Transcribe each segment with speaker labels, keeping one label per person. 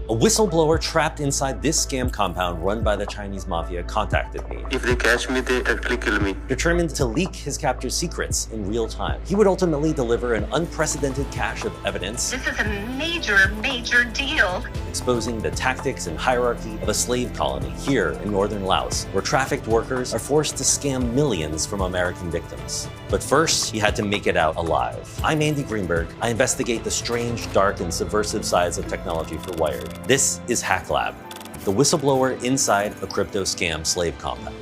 Speaker 1: A whistleblower trapped inside this scam compound run by the Chinese mafia contacted me.
Speaker 2: If they catch me, they actually kill me.
Speaker 1: Determined to leak his captured secrets in real time. He would ultimately deliver an unprecedented cache of evidence.
Speaker 3: This is a major deal.
Speaker 1: Exposing the tactics and hierarchy of a slave colony here in northern Laos, where trafficked workers are forced to scam millions from American victims. But first, he had to make it out alive. I'm Andy Greenberg. I investigate the strange, dark, and subversive sides of technology for Wired. This is Hack Lab, the whistleblower inside a crypto scam slave compound.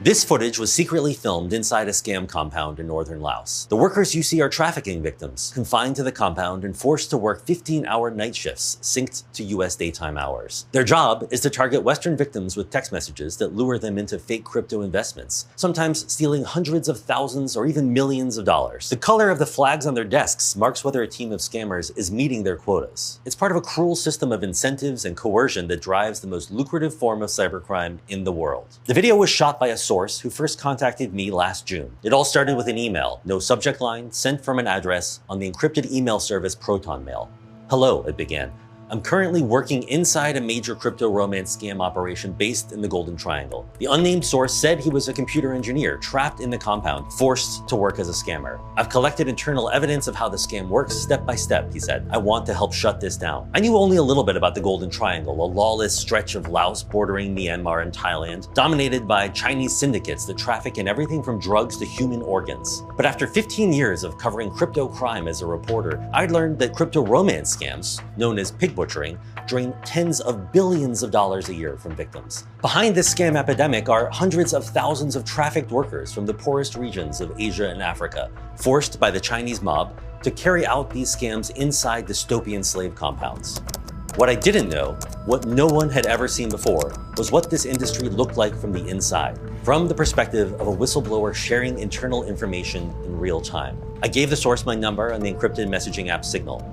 Speaker 1: This footage was secretly filmed inside a scam compound in northern Laos. The workers you see are trafficking victims, confined to the compound and forced to work 15-hour night shifts synced to US daytime hours. Their job is to target Western victims with text messages that lure them into fake crypto investments, sometimes stealing hundreds of thousands or even millions of dollars. The color of the flags on their desks marks whether a team of scammers is meeting their quotas. It's part of a cruel system of incentives and coercion that drives the most lucrative form of cybercrime in the world. The video was shot by a source who first contacted me last June. It all started with an email, no subject line, sent from an address on the encrypted email service Proton Mail. Hello, it began. I'm currently working inside a major crypto romance scam operation based in the Golden Triangle. The unnamed source said he was a computer engineer trapped in the compound, forced to work as a scammer. I've collected internal evidence of how the scam works step by step, he said. I want to help shut this down. I knew only a little bit about the Golden Triangle, a lawless stretch of Laos bordering Myanmar and Thailand, dominated by Chinese syndicates that traffic in everything from drugs to human organs. But after 15 years of covering crypto crime as a reporter, I'd learned that crypto romance scams, known as pig butchering, drain tens of billions of dollars a year from victims. Behind this scam epidemic are hundreds of thousands of trafficked workers from the poorest regions of Asia and Africa, forced by the Chinese mob to carry out these scams inside dystopian slave compounds. What I didn't know, what no one had ever seen before, was what this industry looked like from the inside, from the perspective of a whistleblower sharing internal information in real time. I gave the source my number on the encrypted messaging app Signal.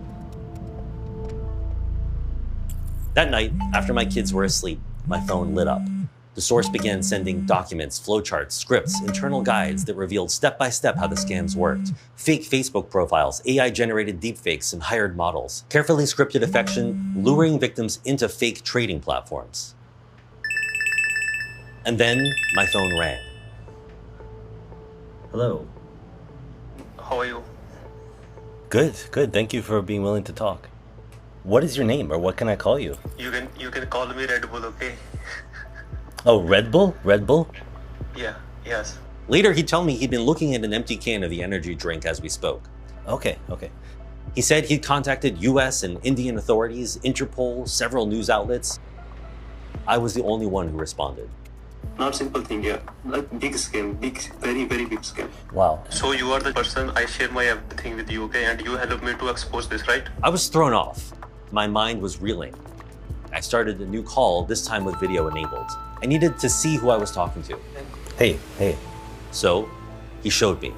Speaker 1: That night, after my kids were asleep, my phone lit up. The source began sending documents, flowcharts, scripts, internal guides that revealed step-by-step how the scams worked. Fake Facebook profiles, AI-generated deepfakes, and hired models. Carefully scripted affection, luring victims into fake trading platforms. And then, my phone rang. Hello.
Speaker 2: How are you?
Speaker 1: Good. Thank you for being willing to talk. What is your name, or what can I call you?
Speaker 2: You can call me Red Bull, okay?
Speaker 1: Oh, Red Bull? Red Bull?
Speaker 2: Yeah, yes.
Speaker 1: Later, he'd tell me he'd been looking at an empty can of the energy drink as we spoke. Okay. He said he'd contacted US and Indian authorities, Interpol, several news outlets. I was the only one who responded.
Speaker 2: Not simple thing, yeah. Like big scam, very big scam.
Speaker 1: Wow.
Speaker 2: So you are the person I share my everything with you, okay? And you help me to expose this, right?
Speaker 1: I was thrown off. My mind was reeling. I started a new call, this time with video enabled. I needed to see who I was talking to. Hey. So, he showed me.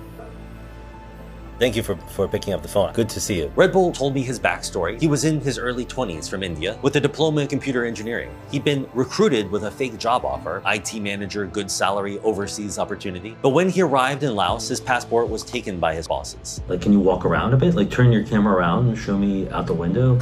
Speaker 1: Thank you for picking up the phone. Good to see you. Red Bull told me his backstory. He was in his early 20s from India with a diploma in computer engineering. He'd been recruited with a fake job offer, IT manager, good salary, overseas opportunity. But when he arrived in Laos, his passport was taken by his bosses. Like, can you walk around a bit? Like, turn your camera around and show me out the window?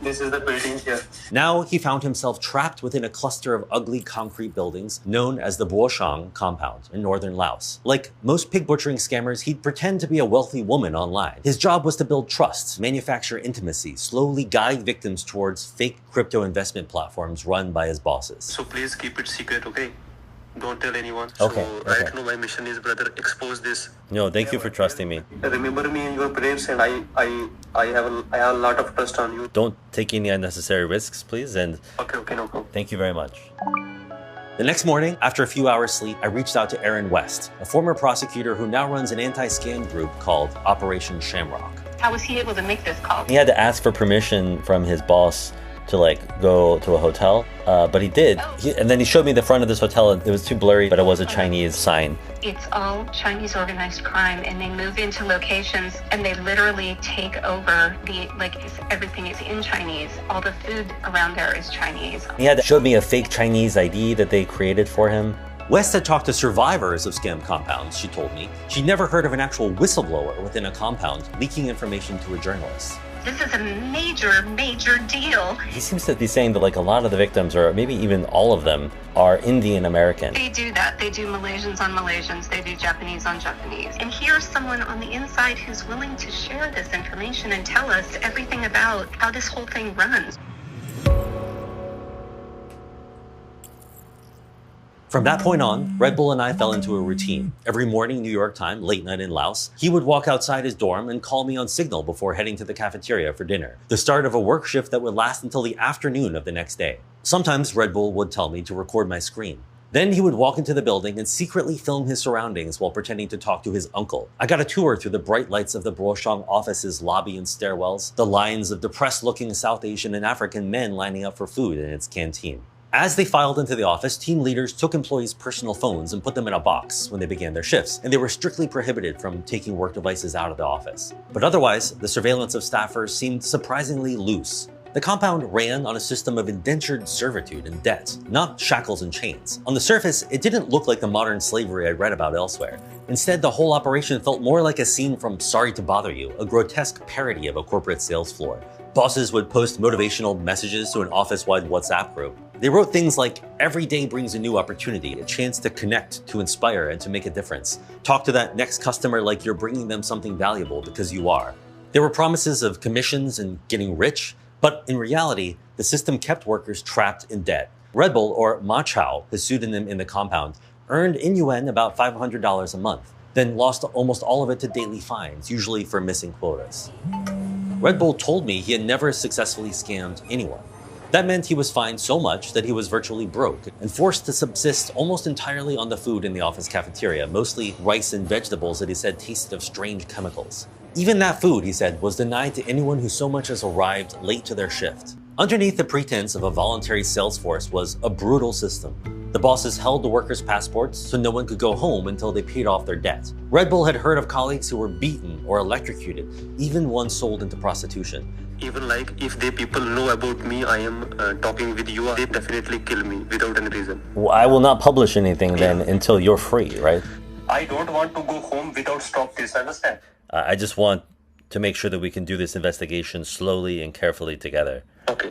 Speaker 2: This is the building here.
Speaker 1: Now he found himself trapped within a cluster of ugly concrete buildings known as the Buoshang compound in northern Laos. Like most pig butchering scammers, he'd pretend to be a wealthy woman online. His job was to build trust, manufacture intimacy, slowly guide victims towards fake crypto investment platforms run by his bosses.
Speaker 2: So please keep it secret, okay? Don't tell anyone.
Speaker 1: Okay.
Speaker 2: Right now my mission is, brother, expose this.
Speaker 1: No, thank you for trusting me.
Speaker 2: Remember me in your prayers, and I have a lot of trust on you.
Speaker 1: Don't take any unnecessary risks, please, and
Speaker 2: Okay, no problem.
Speaker 1: thank you very much. The next morning, after a few hours sleep, I reached out to Aaron West, a former prosecutor who now runs an anti-scam group called Operation Shamrock.
Speaker 3: How was he able to make this call?
Speaker 1: He had to ask for permission from his boss to go to a hotel, but he did. And then he showed me the front of this hotel, and it was too blurry, but it was a Chinese sign.
Speaker 3: It's all Chinese organized crime, and they move into locations and they literally take over everything is in Chinese. All the food around there is Chinese.
Speaker 1: He had showed me a fake Chinese ID that they created for him. West had talked to survivors of scam compounds, she told me. She'd never heard of an actual whistleblower within a compound leaking information to a journalist.
Speaker 3: This is a major, major deal.
Speaker 1: He seems to be saying that like a lot of the victims, or maybe even all of them, are Indian American.
Speaker 3: They do that. They do Malaysians on Malaysians. They do Japanese on Japanese. And here's someone on the inside who's willing to share this information and tell us everything about how this whole thing runs.
Speaker 1: From that point on, Red Bull and I fell into a routine. Every morning, New York time, late night in Laos, he would walk outside his dorm and call me on Signal before heading to the cafeteria for dinner, the start of a work shift that would last until the afternoon of the next day. Sometimes Red Bull would tell me to record my screen. Then he would walk into the building and secretly film his surroundings while pretending to talk to his uncle. I got a tour through the bright lights of the Broshong office's lobby and stairwells, the lines of depressed-looking South Asian and African men lining up for food in its canteen. As they filed into the office, team leaders took employees' personal phones and put them in a box when they began their shifts, and they were strictly prohibited from taking work devices out of the office. But otherwise, the surveillance of staffers seemed surprisingly loose. The compound ran on a system of indentured servitude and debt, not shackles and chains. On the surface, it didn't look like the modern slavery I'd read about elsewhere. Instead, the whole operation felt more like a scene from Sorry to Bother You, a grotesque parody of a corporate sales floor. Bosses would post motivational messages to an office-wide WhatsApp group. They wrote things like, "Every day brings a new opportunity, a chance to connect, to inspire, and to make a difference. Talk to that next customer like you're bringing them something valuable because you are." There were promises of commissions and getting rich, but in reality, the system kept workers trapped in debt. Red Bull, or Ma Chao, his pseudonym in the compound, earned in yuan about $500 a month, then lost almost all of it to daily fines, usually for missing quotas. Red Bull told me he had never successfully scammed anyone. That meant he was fined so much that he was virtually broke and forced to subsist almost entirely on the food in the office cafeteria, mostly rice and vegetables that he said tasted of strange chemicals. Even that food, he said, was denied to anyone who so much as arrived late to their shift. Underneath the pretense of a voluntary sales force was a brutal system. The bosses held the workers' passports so no one could go home until they paid off their debt. Red Bull had heard of colleagues who were beaten or electrocuted, even one sold into prostitution.
Speaker 2: Even like if they people know about me, I am talking with you, they definitely kill me without any reason.
Speaker 1: Well, I will not publish anything then until you're free, right?
Speaker 2: I don't want to go home without stop this, understand?
Speaker 1: I just want to make sure that we can do this investigation slowly and carefully together.
Speaker 2: Okay.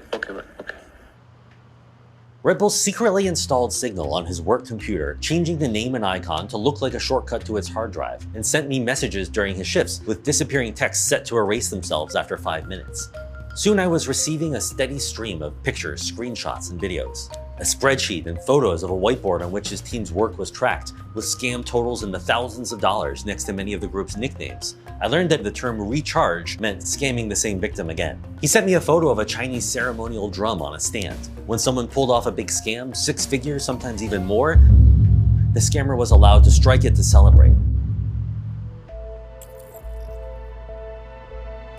Speaker 1: Red Bull secretly installed Signal on his work computer, changing the name and icon to look like a shortcut to its hard drive, and sent me messages during his shifts with disappearing texts set to erase themselves after 5 minutes. Soon I was receiving a steady stream of pictures, screenshots, and videos. A spreadsheet and photos of a whiteboard on which his team's work was tracked, with scam totals in the thousands of dollars next to many of the group's nicknames. I learned that the term recharge meant scamming the same victim again. He sent me a photo of a Chinese ceremonial drum on a stand. When someone pulled off a big scam, 6 figures, sometimes even more, the scammer was allowed to strike it to celebrate.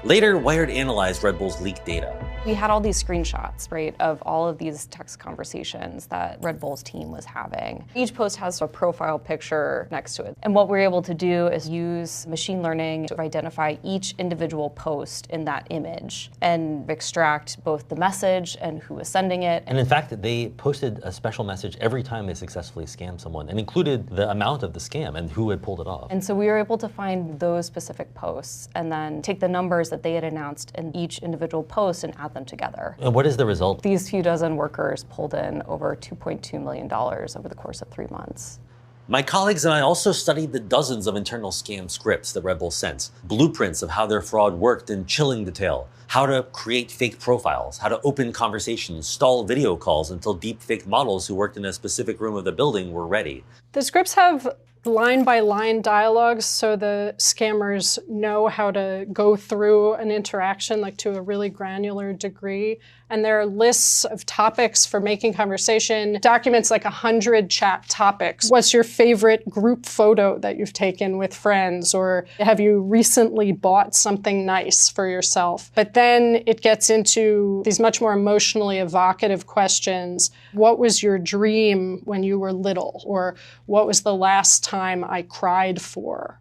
Speaker 1: Later, Wired analyzed Red Bull's leaked data.
Speaker 4: We had all these screenshots, right, of all of these text conversations that Red Bull's team was having. Each post has a profile picture next to it. And what we're able to do is use machine learning to identify each individual post in that image and extract both the message and who is sending it.
Speaker 1: And in fact, they posted a special message every time they successfully scammed someone and included the amount of the scam and who had pulled it off.
Speaker 4: And so we were able to find those specific posts and then take the numbers that they had announced in each individual post and add them together.
Speaker 1: And what is the result?
Speaker 4: These few dozen workers pulled in over $2.2 million over the course of 3 months.
Speaker 1: My colleagues and I also studied the dozens of internal scam scripts that Red Bull sent, blueprints of how their fraud worked in chilling detail, how to create fake profiles, how to open conversations, stall video calls until deep fake models who worked in a specific room of the building were ready.
Speaker 5: The scripts have line-by-line dialogues, so the scammers know how to go through an interaction like to a really granular degree. And there are lists of topics for making conversation, documents like 100 chat topics. What's your favorite group photo that you've taken with friends? Or have you recently bought something nice for yourself? But then it gets into these much more emotionally evocative questions. What was your dream when you were little? Or what was the last time I cried for?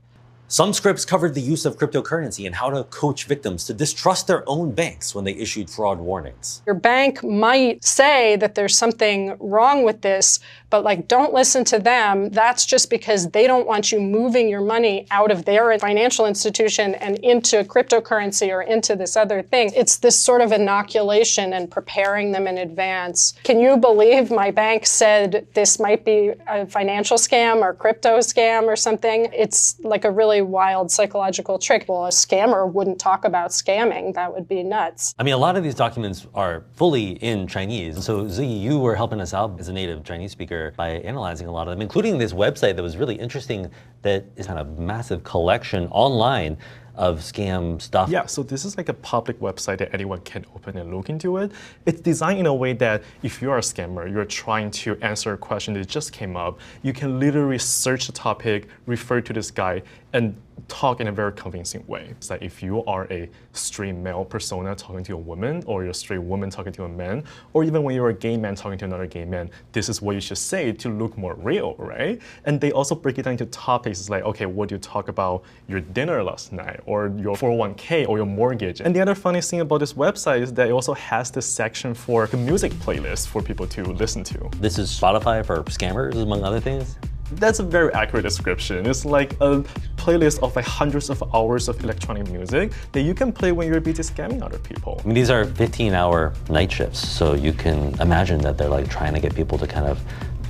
Speaker 1: Some scripts covered the use of cryptocurrency and how to coach victims to distrust their own banks when they issued fraud warnings.
Speaker 5: Your bank might say that there's something wrong with this, but like, don't listen to them. That's just because they don't want you moving your money out of their financial institution and into cryptocurrency or into this other thing. It's this sort of inoculation and preparing them in advance. Can you believe my bank said this might be a financial scam or crypto scam or something? It's like a really wild psychological trick. Well, a scammer wouldn't talk about scamming. That would be nuts.
Speaker 1: I mean, a lot of these documents are fully in Chinese. So Ziyi, you were helping us out as a native Chinese speaker by analyzing a lot of them, including this website that was really interesting that is kind of massive collection online of scam stuff.
Speaker 6: Yeah, so this is like a public website that anyone can open and look into it. It's designed in a way that if you're a scammer, you're trying to answer a question that just came up, you can literally search the topic, refer to this guy, and talk in a very convincing way. It's like if you are a straight male persona talking to a woman, or you're a straight woman talking to a man, or even when you're a gay man talking to another gay man, this is what you should say to look more real, right? And they also break it down into topics. It's like, okay, what do you talk about your dinner last night, or your 401k, or your mortgage? And the other funny thing about this website is that it also has this section for the music playlist for people to listen to.
Speaker 1: This is Spotify for scammers, among other things?
Speaker 6: That's a very accurate description. It's like a playlist of like hundreds of hours of electronic music that you can play when you're busy scamming other people.
Speaker 1: I mean, these are 15-hour night shifts, so you can imagine that they're like trying to get people to kind of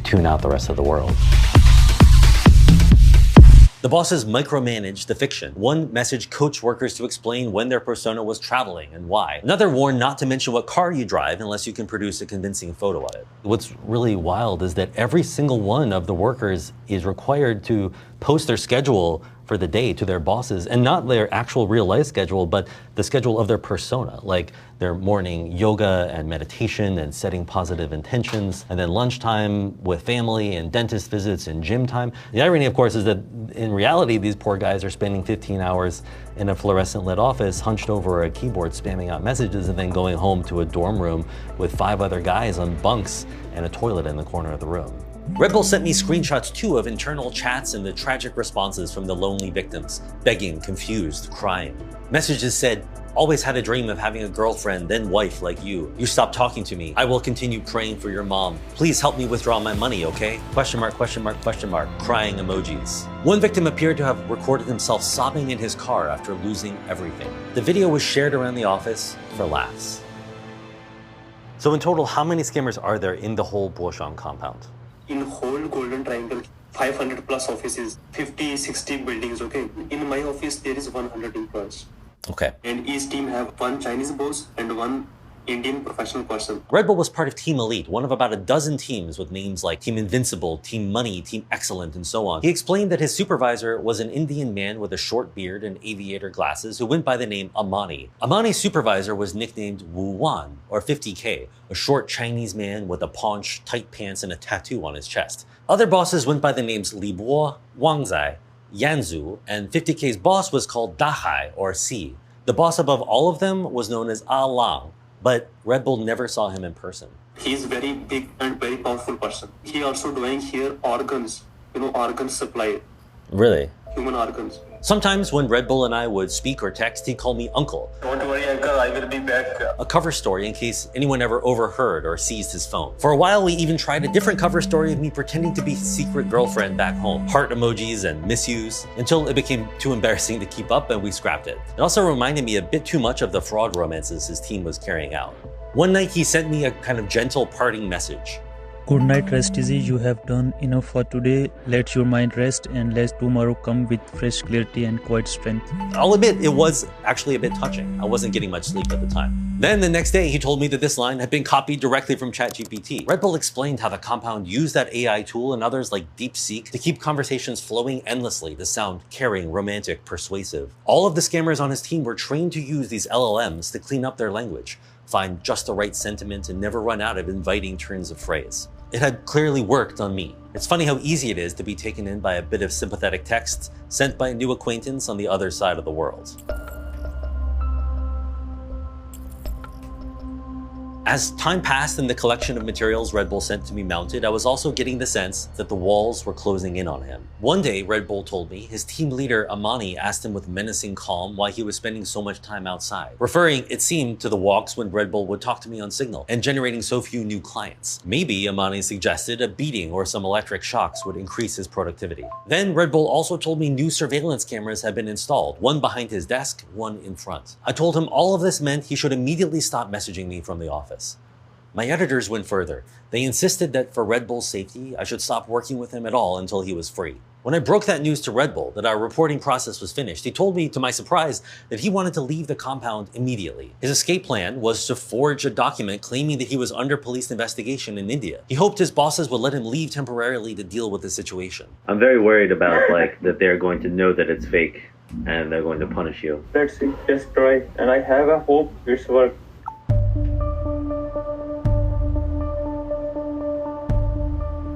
Speaker 1: tune out the rest of the world. The bosses micromanaged the fiction. One message coached workers to explain when their persona was traveling and why. Another warned not to mention what car you drive unless you can produce a convincing photo of it. What's really wild is that every single one of the workers is required to post their schedule for the day to their bosses, and not their actual real life schedule, but the schedule of their persona, like their morning yoga and meditation and setting positive intentions, and then lunchtime with family and dentist visits and gym time. The irony, of course, is that in reality, these poor guys are spending 15 hours in a fluorescent lit office, hunched over a keyboard, spamming out messages, and then going home to a dorm room with 5 other guys on bunks and a toilet in the corner of the room. Red Bull sent me screenshots too of internal chats and the tragic responses from the lonely victims, begging, confused, crying. Messages said, "Always had a dream of having a girlfriend, then wife like you. You stopped talking to me. I will continue praying for your mom. Please help me withdraw my money, okay? Question mark, question mark, question mark, crying emojis." One victim appeared to have recorded himself sobbing in his car after losing everything. The video was shared around the office for laughs. So in total, how many scammers are there in the whole Boshang compound?
Speaker 2: In whole Golden Triangle, 500 plus offices, 50, 60 buildings, okay? In my office, there is 100 employees.
Speaker 1: Okay.
Speaker 2: And each team have one Chinese boss and one Indian professional person.
Speaker 1: Red Bull was part of Team Elite, one of about a dozen teams with names like Team Invincible, Team Money, Team Excellent, and so on. He explained that his supervisor was an Indian man with a short beard and aviator glasses who went by the name Amani. Amani's supervisor was nicknamed Wu Wan, or 50K, a short Chinese man with a paunch, tight pants, and a tattoo on his chest. Other bosses went by the names Li Bo, Wang Zai, Yanzu, and 50K's boss was called Dahai, or Si. The boss above all of them was known as Ah Lang, but Red Bull never saw him in person.
Speaker 2: He's very big and very powerful person. He also doing here organs, organs supply.
Speaker 1: Really?
Speaker 2: Human organs.
Speaker 1: Sometimes when Red Bull and I would speak or text, he'd call me Uncle.
Speaker 2: Don't worry, Uncle, I will be back.
Speaker 1: A cover story in case anyone ever overheard or seized his phone. For a while, we even tried a different cover story of me pretending to be his secret girlfriend back home. Heart emojis and misuse, until it became too embarrassing to keep up and we scrapped it. It also reminded me a bit too much of the fraud romances his team was carrying out. One night, he sent me a kind of gentle parting message.
Speaker 7: Good night, Restizy. You have done enough for today. Let your mind rest and let tomorrow come with fresh clarity and quiet strength.
Speaker 1: I'll admit, it was actually a bit touching. I wasn't getting much sleep at the time. Then the next day, he told me that this line had been copied directly from ChatGPT. Red Bull explained how the compound used that AI tool and others like DeepSeek to keep conversations flowing endlessly to sound caring, romantic, persuasive. All of the scammers on his team were trained to use these LLMs to clean up their language, find just the right sentiment, and never run out of inviting turns of phrase. It had clearly worked on me. It's funny how easy it is to be taken in by a bit of sympathetic text sent by a new acquaintance on the other side of the world. As time passed and the collection of materials Red Bull sent to me mounted, I was also getting the sense that the walls were closing in on him. One day, Red Bull told me his team leader Amani asked him with menacing calm why he was spending so much time outside, referring, it seemed, to the walks when Red Bull would talk to me on Signal and generating so few new clients. Maybe, Amani suggested, a beating or some electric shocks would increase his productivity. Then Red Bull also told me new surveillance cameras had been installed, one behind his desk, one in front. I told him all of this meant he should immediately stop messaging me from the office. My editors went further. They insisted that for Red Bull's safety, I should stop working with him at all until he was free. When I broke that news to Red Bull, that our reporting process was finished, he told me, to my surprise, that he wanted to leave the compound immediately. His escape plan was to forge a document claiming that he was under police investigation in India. He hoped his bosses would let him leave temporarily to deal with the situation.
Speaker 8: I'm very worried about, that they're going to know that it's fake and they're going to punish you.
Speaker 2: Let's see, just try. And I have a hope it's work.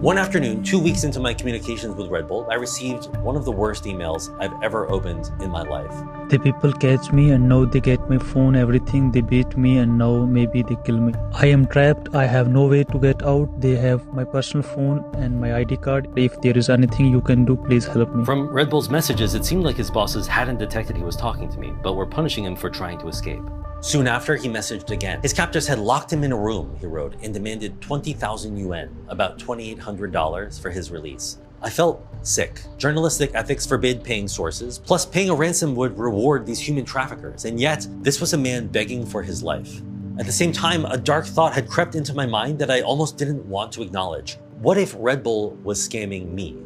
Speaker 1: One afternoon, 2 weeks into my communications with Red Bull, I received one of the worst emails I've ever opened in my life.
Speaker 7: The people catch me and now they get my phone, everything. They beat me and now maybe they kill me. I am trapped. I have no way to get out. They have my personal phone and my ID card. If there is anything you can do, please help me.
Speaker 1: From Red Bull's messages, it seemed like his bosses hadn't detected he was talking to me, but were punishing him for trying to escape. Soon after, he messaged again. His captors had locked him in a room, he wrote, and demanded 20,000 yuan, about $2,800, for his release. I felt sick. Journalistic ethics forbid paying sources, plus paying a ransom would reward these human traffickers, and yet this was a man begging for his life. At the same time, a dark thought had crept into my mind that I almost didn't want to acknowledge. What if Red Bull was scamming me?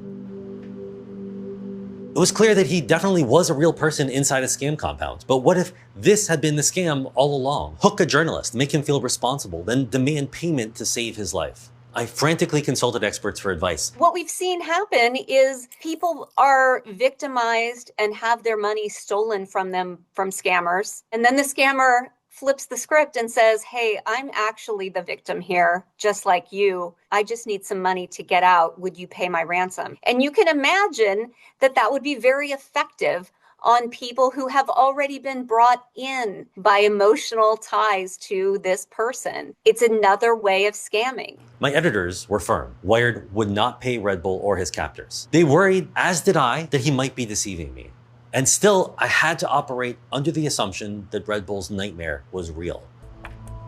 Speaker 1: It was clear that he definitely was a real person inside a scam compound, but what if this had been the scam all along? Hook a journalist, make him feel responsible, then demand payment to save his life. I frantically consulted experts for advice.
Speaker 9: What we've seen happen is people are victimized and have their money stolen from them from scammers. And then the scammer flips the script and says, hey, I'm actually the victim here, just like you. I just need some money to get out. Would you pay my ransom? And you can imagine that that would be very effective on people who have already been brought in by emotional ties to this person. It's another way of scamming.
Speaker 1: My editors were firm. Wired would not pay Red Bull or his captors. They worried, as did I, that he might be deceiving me. And still, I had to operate under the assumption that Red Bull's nightmare was real.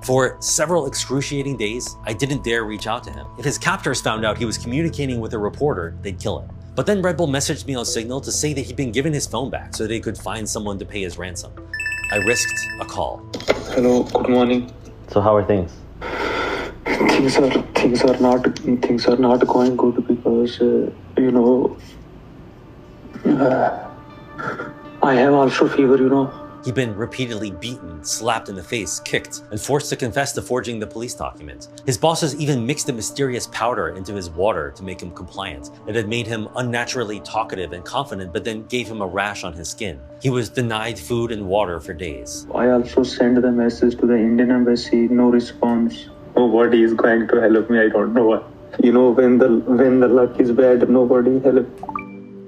Speaker 1: For several excruciating days, I didn't dare reach out to him. If his captors found out he was communicating with a reporter, they'd kill him. But then Red Bull messaged me on Signal to say that he'd been given his phone back so they could find someone to pay his ransom. I risked a call.
Speaker 2: Hello, good morning.
Speaker 8: So how are things?
Speaker 2: Things are not going good because I have also fever,
Speaker 1: He'd been repeatedly beaten, slapped in the face, kicked, and forced to confess to forging the police document. His bosses even mixed a mysterious powder into his water to make him compliant. It had made him unnaturally talkative and confident, but then gave him a rash on his skin. He was denied food and water for days.
Speaker 2: I also sent the message to the Indian embassy, no response. Nobody is going to help me, I don't know why. When the luck is bad, nobody helps.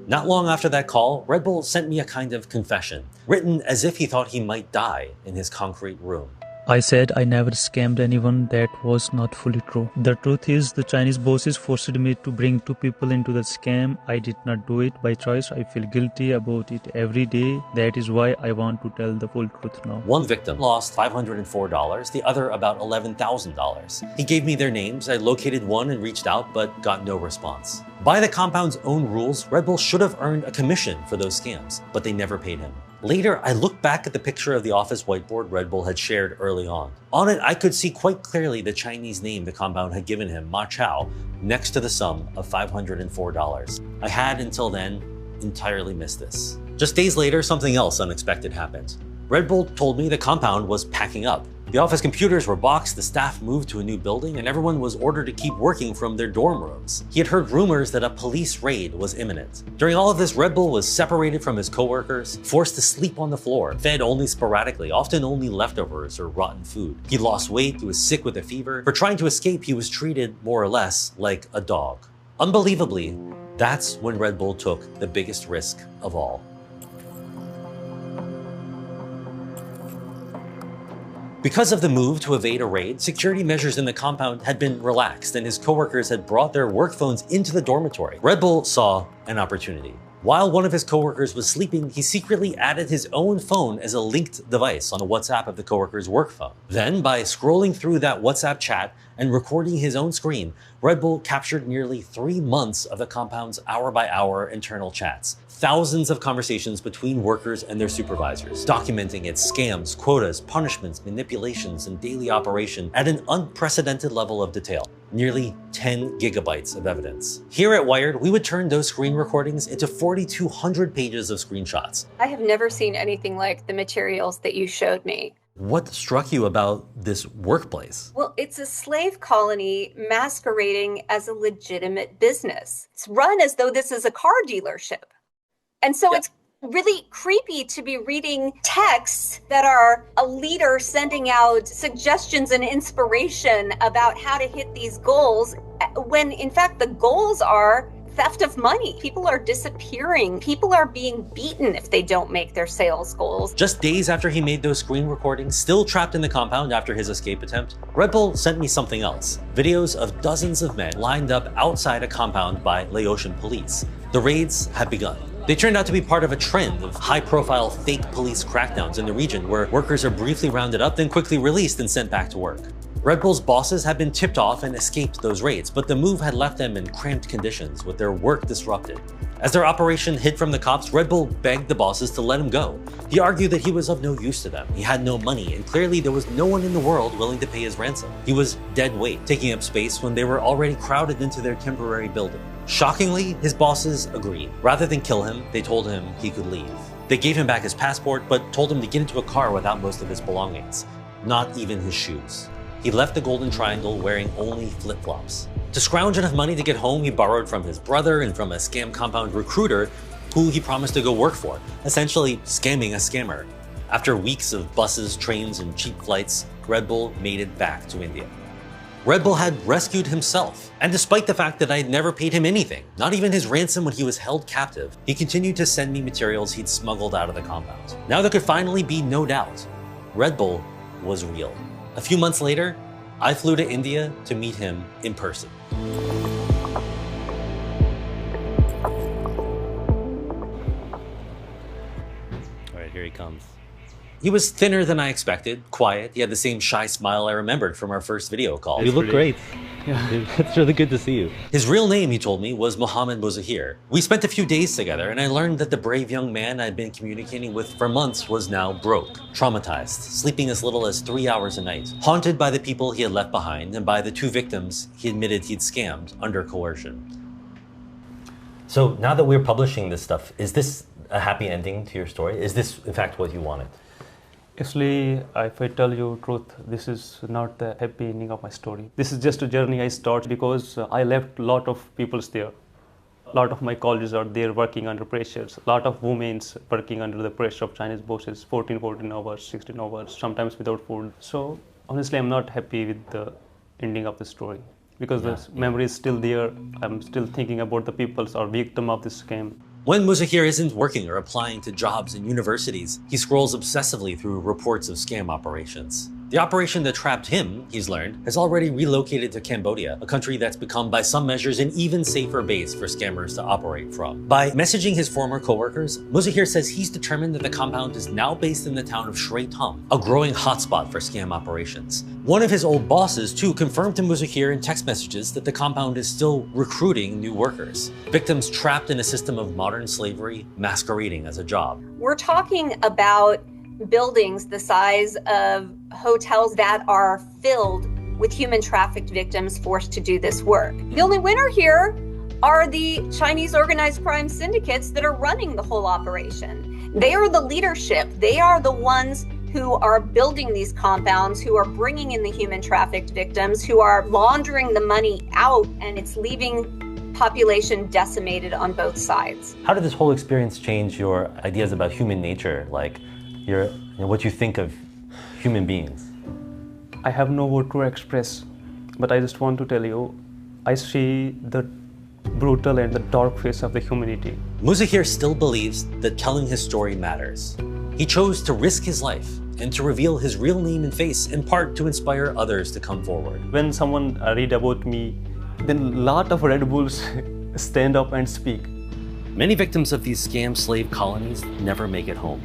Speaker 1: Not long after that call, Red Bull sent me a kind of confession, written as if he thought he might die in his concrete room.
Speaker 7: I said I never scammed anyone. That was not fully true. The truth is, the Chinese bosses forced me to bring two people into the scam. I did not do it by choice. I feel guilty about it every day. That is why I want to tell the full truth now.
Speaker 1: One victim lost $504, the other about $11,000. He gave me their names. I located one and reached out, but got no response. By the compound's own rules, Red Bull should have earned a commission for those scams, but they never paid him. Later, I looked back at the picture of the office whiteboard Red Bull had shared early on. On it, I could see quite clearly the Chinese name the compound had given him, Ma Chao, next to the sum of $504. I had, until then, entirely missed this. Just days later, something else unexpected happened. Red Bull told me the compound was packing up. The office computers were boxed, the staff moved to a new building, and everyone was ordered to keep working from their dorm rooms. He had heard rumors that a police raid was imminent. During all of this, Red Bull was separated from his coworkers, forced to sleep on the floor, fed only sporadically, often only leftovers or rotten food. He lost weight, he was sick with a fever. For trying to escape, he was treated more or less like a dog. Unbelievably, that's when Red Bull took the biggest risk of all. Because of the move to evade a raid, security measures in the compound had been relaxed and his coworkers had brought their work phones into the dormitory. Red Bull saw an opportunity. While one of his coworkers was sleeping, he secretly added his own phone as a linked device on the WhatsApp of the coworker's work phone. Then, by scrolling through that WhatsApp chat and recording his own screen, Red Bull captured nearly 3 months of the compound's hour-by-hour internal chats. Thousands of conversations between workers and their supervisors, documenting its scams, quotas, punishments, manipulations, and daily operation at an unprecedented level of detail. Nearly 10 gigabytes of evidence. Here at Wired, we would turn those screen recordings into 4,200 pages of screenshots.
Speaker 9: I have never seen anything like the materials that you showed me.
Speaker 1: What struck you about this workplace?
Speaker 9: Well, it's a slave colony masquerading as a legitimate business. It's run as though this is a car dealership. And so it's really creepy to be reading texts that are a leader sending out suggestions and inspiration about how to hit these goals, when in fact the goals are theft of money. People are disappearing. People are being beaten if they don't make their sales goals.
Speaker 1: Just days after he made those screen recordings, still trapped in the compound after his escape attempt, Red Bull sent me something else. Videos of dozens of men lined up outside a compound by Laotian police. The raids had begun. They turned out to be part of a trend of high-profile fake police crackdowns in the region where workers are briefly rounded up, then quickly released and sent back to work. Red Bull's bosses had been tipped off and escaped those raids, but the move had left them in cramped conditions with their work disrupted. As their operation hid from the cops, Red Bull begged the bosses to let him go. He argued that he was of no use to them. He had no money, and clearly there was no one in the world willing to pay his ransom. He was dead weight, taking up space when they were already crowded into their temporary building. Shockingly, his bosses agreed. Rather than kill him, they told him he could leave. They gave him back his passport, but told him to get into a car without most of his belongings, not even his shoes. He left the Golden Triangle wearing only flip-flops. To scrounge enough money to get home, he borrowed from his brother and from a scam compound recruiter who he promised to go work for, essentially scamming a scammer. After weeks of buses, trains, and cheap flights, Red Bull made it back to India. Red Bull had rescued himself, and despite the fact that I had never paid him anything, not even his ransom when he was held captive, he continued to send me materials he'd smuggled out of the compound. Now there could finally be no doubt. Red Bull was real. A few months later, I flew to India to meet him in person. All right, here he comes. He was thinner than I expected, quiet. He had the same shy smile I remembered from our first video call.
Speaker 8: You look great. Yeah, it's really good to see you.
Speaker 1: His real name, he told me, was Mohammed Muzahir. We spent a few days together, and I learned that the brave young man I'd been communicating with for months was now broke, traumatized, sleeping as little as 3 hours a night, haunted by the people he had left behind and by the 2 victims he admitted he'd scammed under coercion. So now that we're publishing this stuff, is this a happy ending to your story? Is this, in fact, what you wanted?
Speaker 10: Actually, if I tell you the truth, this is not the happy ending of my story. This is just a journey I started because I left a lot of people there. A lot of my colleagues are there working under pressures. A lot of women working under the pressure of Chinese bosses, 14 hours, 16 hours, sometimes without food. So honestly, I'm not happy with the ending of the story because the memory is still there. I'm still thinking about the people who are victims of this scam.
Speaker 1: When Muzahir isn't working or applying to jobs in universities, he scrolls obsessively through reports of scam operations. The operation that trapped him, he's learned, has already relocated to Cambodia, a country that's become by some measures an even safer base for scammers to operate from. By messaging his former coworkers, Muzahir says he's determined that the compound is now based in the town of Shrey Tum, a growing hotspot for scam operations. One of his old bosses, too, confirmed to Muzahir in text messages that the compound is still recruiting new workers, victims trapped in a system of modern slavery masquerading as a job.
Speaker 9: We're talking about buildings the size of hotels that are filled with human trafficked victims forced to do this work. The only winner here are the Chinese organized crime syndicates that are running the whole operation. They are the leadership. They are the ones who are building these compounds, who are bringing in the human trafficked victims, who are laundering the money out, and it's leaving population decimated on both sides.
Speaker 1: How did this whole experience change your ideas about human nature, like what you think of human beings?
Speaker 10: I have no word to express, but I just want to tell you, I see the brutal and the dark face of the humanity.
Speaker 1: Muzahir still believes that telling his story matters. He chose to risk his life and to reveal his real name and face, in part to inspire others to come forward.
Speaker 10: When someone read about me, then a lot of Red Bulls stand up and speak.
Speaker 1: Many victims of these scam slave colonies never make it home.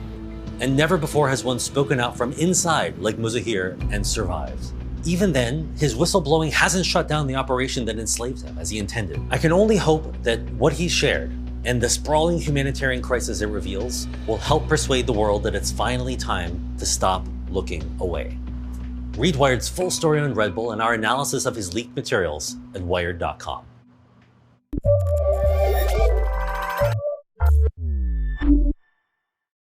Speaker 1: And never before has one spoken out from inside like Muzahir and survived. Even then, his whistleblowing hasn't shut down the operation that enslaved him as he intended. I can only hope that what he shared and the sprawling humanitarian crisis it reveals will help persuade the world that it's finally time to stop looking away. Read Wired's full story on Red Bull and our analysis of his leaked materials at wired.com.